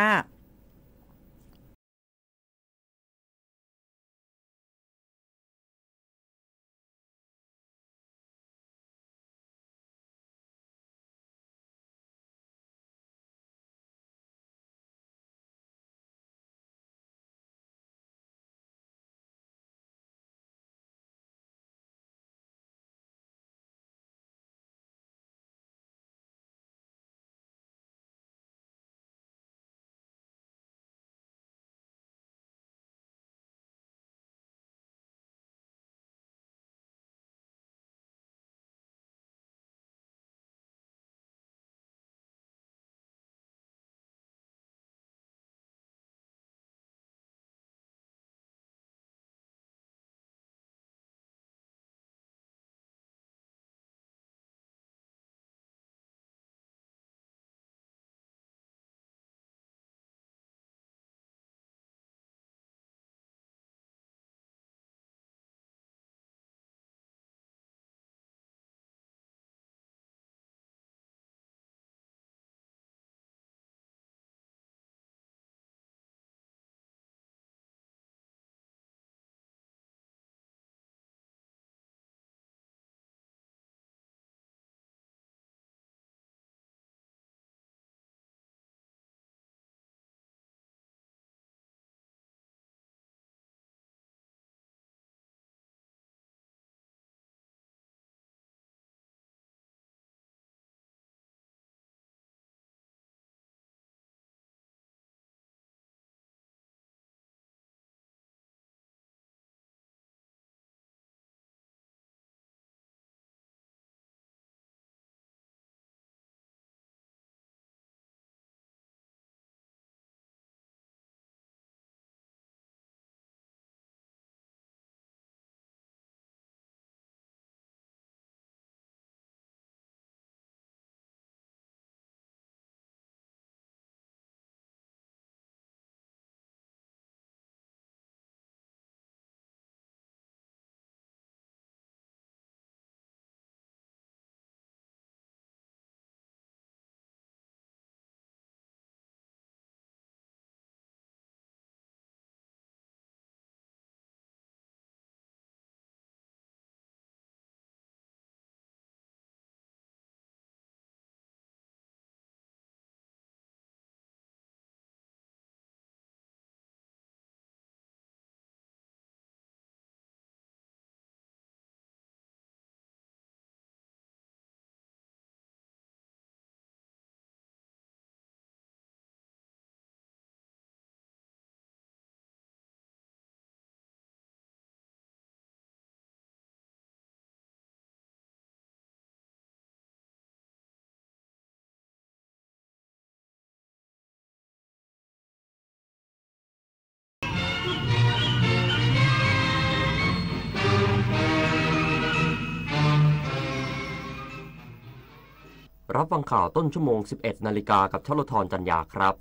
รับฟังข่าวต้นชั่วโมง 11 นาฬิกากับชลธรจันยาครับ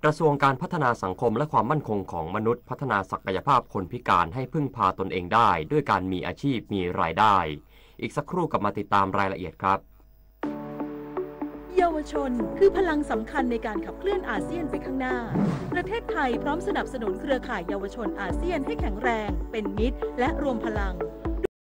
กระทรวงการพัฒนาสังคมและความมั่นคงของมนุษย์พัฒนาศักยภาพคนพิการให้พึ่งพาตนเองได้ด้วยการมีอาชีพมีรายได้อีกสักครู่กลับมาติดตามรายละเอียดครับเยาวชนคือพลังสำคัญในการขับเคลื่อนอาเซียนไปข้างหน้าประเทศไทยพร้อมสนับสนุนเครือข่ายเยาวชนอาเซียนให้แข็งแรงเป็นมิตรและรวมพลัง